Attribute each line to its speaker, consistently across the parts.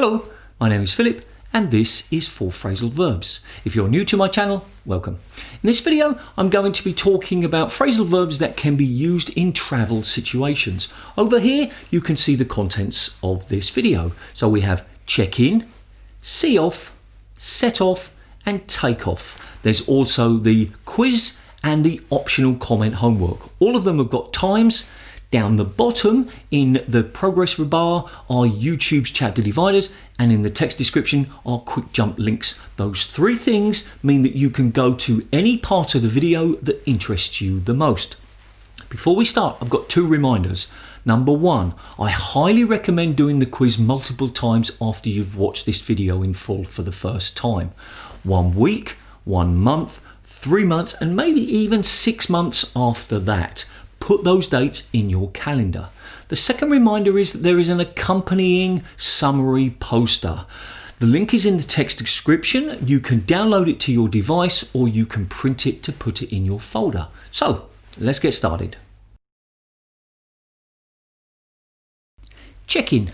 Speaker 1: Hello, my name is Philip and this is for Phrasal Verbs. If you're new to my channel, welcome. In this video, I'm going to be talking about phrasal verbs that can be used in travel situations. Over here, you can see the contents of this video. So we have check in, see off, set off, and take off. There's also the quiz and the optional comment homework. All of them have got times. Down the bottom in the progress bar are YouTube's chapter dividers, and in the text description are quick jump links. Those three things mean that you can go to any part of the video that interests you the most. Before we start, I've got two reminders. Number one, I highly recommend doing the quiz multiple times after you've watched this video in full for the first time. 1 week, 1 month, 3 months, and maybe even 6 months after that. Put those dates in your calendar. The second reminder is that there is an accompanying summary poster. The link is in the text description. You can download it to your device or you can print it to put it in your folder. So let's get started. Check-in.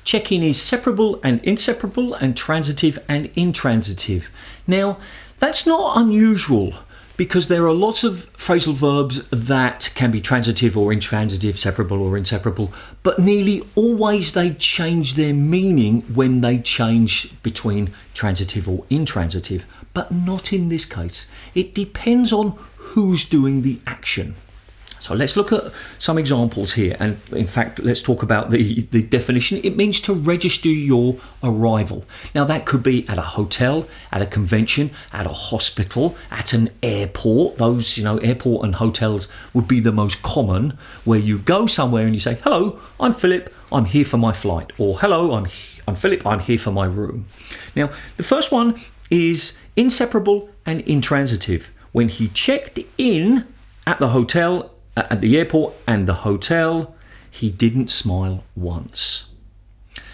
Speaker 1: Check-in is separable and inseparable and transitive and intransitive. Now, that's not unusual, because there are lots of phrasal verbs that can be transitive or intransitive, separable or inseparable, but nearly always they change their meaning when they change between transitive or intransitive, but not in this case. It depends on who's doing the action. So let's look at some examples here, and in fact let's talk about the definition. It means to register your arrival. Now that could be at a hotel, at a convention, at a hospital, at an airport. Those, airport and hotels would be the most common, where you go somewhere and you say, hello, I'm Philip, I'm here for my flight, or hello, I'm Philip, I'm here for my room. Now the first one is inseparable and intransitive. When he checked in at the hotel, at the airport and the hotel, he didn't smile once.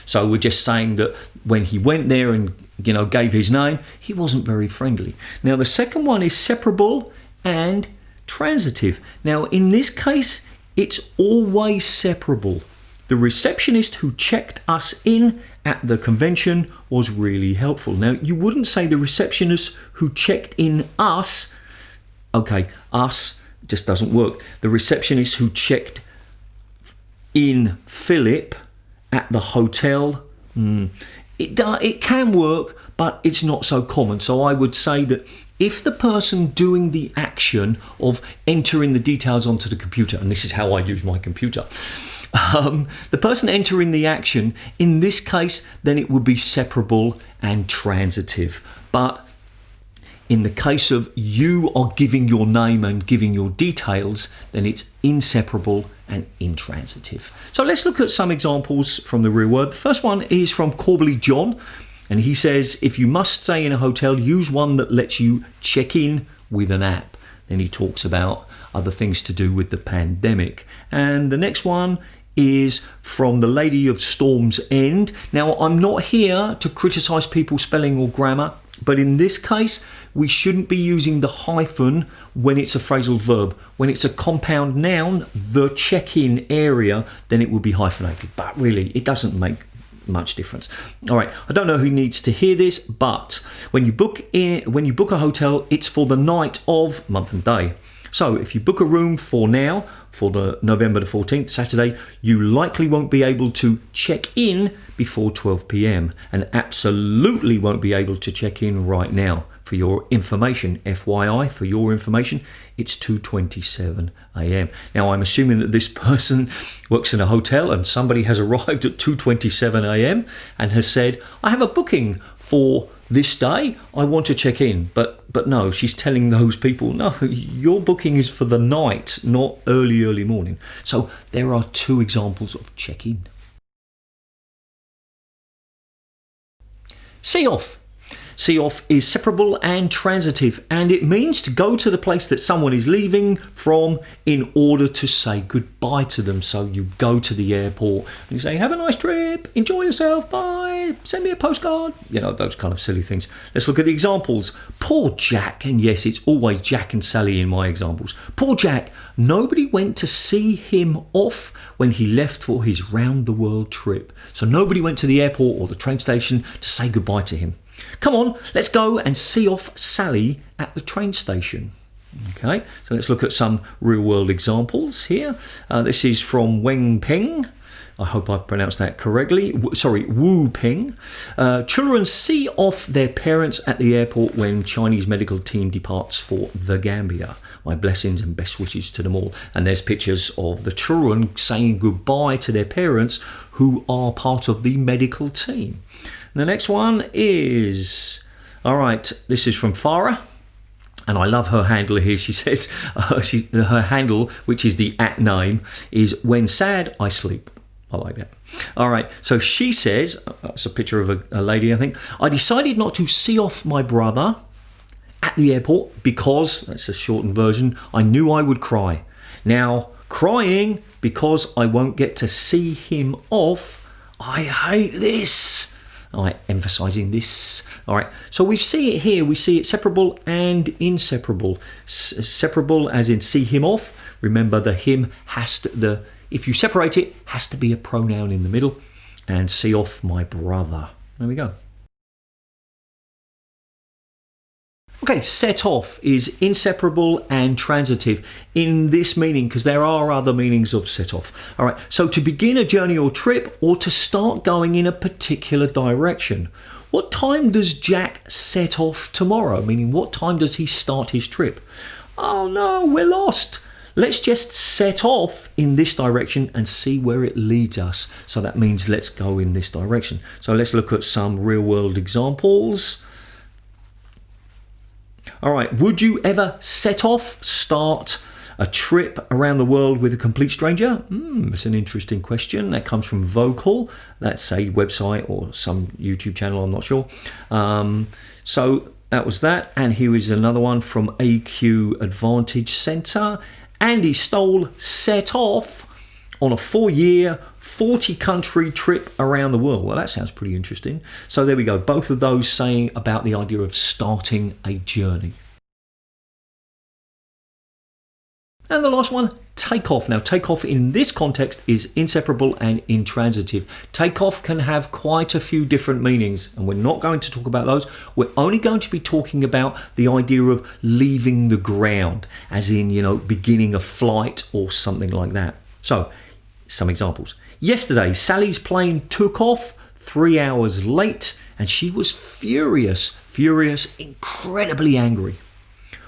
Speaker 1: So we're just saying that when he went there and gave his name, he wasn't very friendly. Now the second one is separable and transitive. Now in this case, it's always separable. The receptionist who checked us in at the convention was really helpful. Now you wouldn't say the receptionist who checked in us. Okay, us just doesn't work. The receptionist who checked in Philip at the hotel, it can work, but it's not so common. So I would say that if the person doing the action of entering the details onto the computer, and this is how I use my computer, the person entering the action, in this case, then it would be separable and transitive. But in the case of you are giving your name and giving your details, then it's inseparable and intransitive. So let's look at some examples from the real world. The first one is from Corbally John, and he says, if you must stay in a hotel, use one that lets you check in with an app. Then he talks about other things to do with the pandemic. And the next one is from the Lady of Storm's End. Now, I'm not here to criticize people's spelling or grammar, but in this case, we shouldn't be using the hyphen when it's a phrasal verb. When it's a compound noun, the check-in area, then it will be hyphenated. But really, it doesn't make much difference. All right, I don't know who needs to hear this, but when you book a hotel, it's for the night of month and day. So if you book a room for now, for the November the 14th, Saturday, you likely won't be able to check in before 12 p.m. and absolutely won't be able to check in right now. For your information, FYI, for your information, it's 2:27 a.m. Now, I'm assuming that this person works in a hotel and somebody has arrived at 2:27 a.m. and has said, I have a booking for this day, I want to check in. But no, she's telling those people, no, your booking is for the night, not early morning. So there are two examples of check-in. See off. See off is separable and transitive, and it means to go to the place that someone is leaving from in order to say goodbye to them. So you go to the airport and you say, have a nice trip, enjoy yourself, bye, send me a postcard. You know, those kind of silly things. Let's look at the examples. Poor Jack, and yes, it's always Jack and Sally in my examples. Poor Jack, nobody went to see him off when he left for his round-the-world trip. So nobody went to the airport or the train station to say goodbye to him. Come on, let's go and see off Sally at the train station. Okay, so let's look at some real-world examples here. This is from Weng Peng. I hope I've pronounced that correctly. Wu Peng. Children see off their parents at the airport when Chinese medical team departs for the Gambia. My blessings and best wishes to them all. And there's pictures of the children saying goodbye to their parents who are part of the medical team. The next one is, all right, this is from Farah. And I love her handle here. She says, her handle, which is the @ name, is when sad, I sleep. I like that. All right, so she says, that's a picture of a lady, I think. I decided not to see off my brother at the airport because, that's a shortened version, I knew I would cry. Now, crying because I won't get to see him off, I hate this. All right, emphasizing this. All right, so we see it here. We see it separable and inseparable. Separable as in see him off. Remember, the him has to, if you separate it, has to be a pronoun in the middle. And see off my brother. There we go. Okay, set off is inseparable and transitive in this meaning, because there are other meanings of set off. All right, so to begin a journey or trip, or to start going in a particular direction. What time does Jack set off tomorrow? Meaning, what time does he start his trip? Oh no, we're lost. Let's just set off in this direction and see where it leads us. So that means let's go in this direction. So let's look at some real world examples. All right, would you ever set off, start a trip around the world with a complete stranger? It's an interesting question. That comes from Vocal. That's a website or some YouTube channel, I'm not sure. So that was that. And here is another one from AQ Advantage Center. Andy Stoll set off on a 4-year, 40-country trip around the world. Well, that sounds pretty interesting. So there we go. Both of those saying about the idea of starting a journey. And the last one, take off. Now, take off in this context is inseparable and intransitive. Take off can have quite a few different meanings, and we're not going to talk about those. We're only going to be talking about the idea of leaving the ground, as in, you know, beginning a flight or something like that. So, some examples. Yesterday, Sally's plane took off 3 hours late, and she was furious, incredibly angry.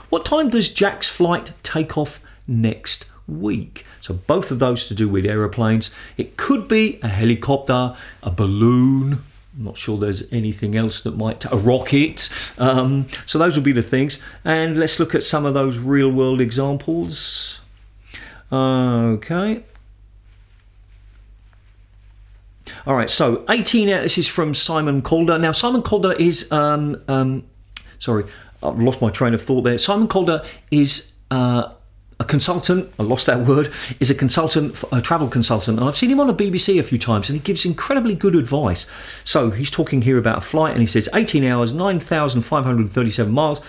Speaker 1: What time does Jack's flight take off next week? So both of those to do with aeroplanes. It could be a helicopter, a balloon. I'm not sure there's anything else that might, a rocket. So those would be the things. And let's look at some of those real world examples. Okay. All right, so 18, this is from Simon Calder. Now, Simon Calder is, sorry, I've lost my train of thought there. Simon Calder is a consultant, I lost that word, is a consultant, a travel consultant. And I've seen him on the BBC a few times, and he gives incredibly good advice. So he's talking here about a flight, and he says 18 hours, 9,537 miles,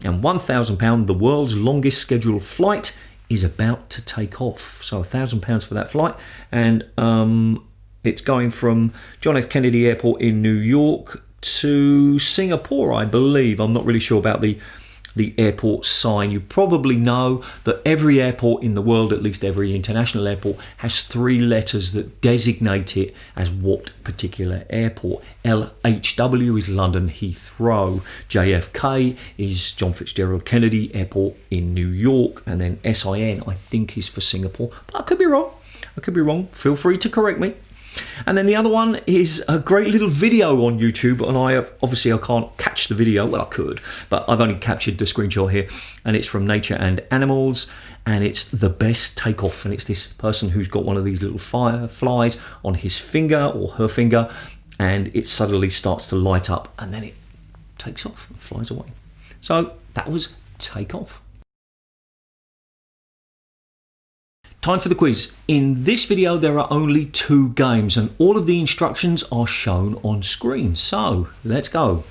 Speaker 1: and £1,000, the world's longest scheduled flight is about to take off. So £1,000 for that flight. And it's going from John F. Kennedy Airport in New York to Singapore, I believe. I'm not really sure about the airport sign. You probably know that every airport in the world, at least every international airport, has 3 letters that designate it as what particular airport. LHW is London Heathrow. JFK is John Fitzgerald Kennedy Airport in New York. And then SIN, I think, is for Singapore. But I could be wrong. Feel free to correct me. And then the other one is a great little video on YouTube, and I can't catch the video. Well, I could, but I've only captured the screenshot here, and it's from Nature and Animals, and it's the best takeoff, and it's this person who's got one of these little fireflies on his finger or her finger, and it suddenly starts to light up, and then it takes off, flies away. So that was take off. Time for the quiz. In this video there are only 2 games and all of the instructions are shown on screen. So let's go.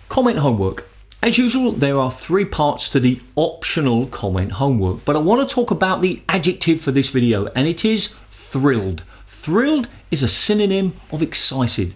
Speaker 1: Comment homework. As usual, there are 3 parts to the optional comment homework, but I want to talk about the adjective for this video, and it is thrilled. Thrilled is a synonym of excited.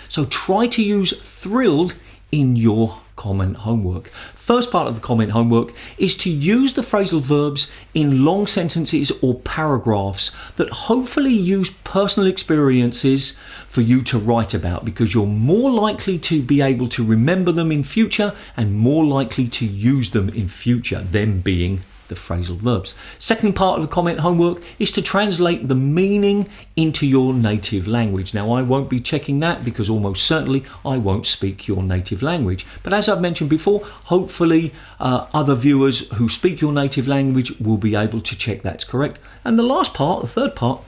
Speaker 1: So try to use thrilled in your comment homework. First part of the comment homework is to use the phrasal verbs in long sentences or paragraphs that hopefully use personal experiences for you to write about, because you're more likely to be able to remember them in future and more likely to use them in future, them being the phrasal verbs. Second part of the comment homework is to translate the meaning into your native language. Now, I won't be checking that because almost certainly I won't speak your native language. But as I've mentioned before, hopefully other viewers who speak your native language will be able to check that's correct. And the last part, the third part,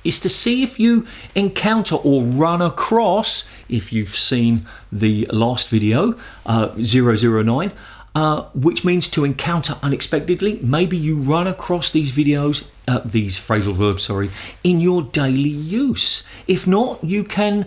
Speaker 1: is to see if you encounter or run across, if you've seen the last video, 009, which means to encounter unexpectedly. Maybe you run across these videos, these phrasal verbs, in your daily use. If not, you can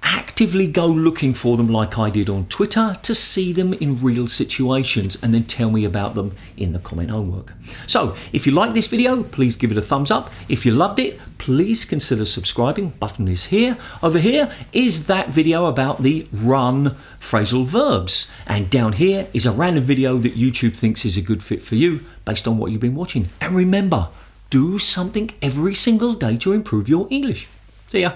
Speaker 1: actively go looking for them like I did on Twitter to see them in real situations and then tell me about them in the comment homework. So if you like this video, please give it a thumbs up. If you loved it, please consider subscribing. Button is here. Over here is that video about the run phrasal verbs. And down here is a random video that YouTube thinks is a good fit for you based on what you've been watching. And remember, do something every single day to improve your English. See ya.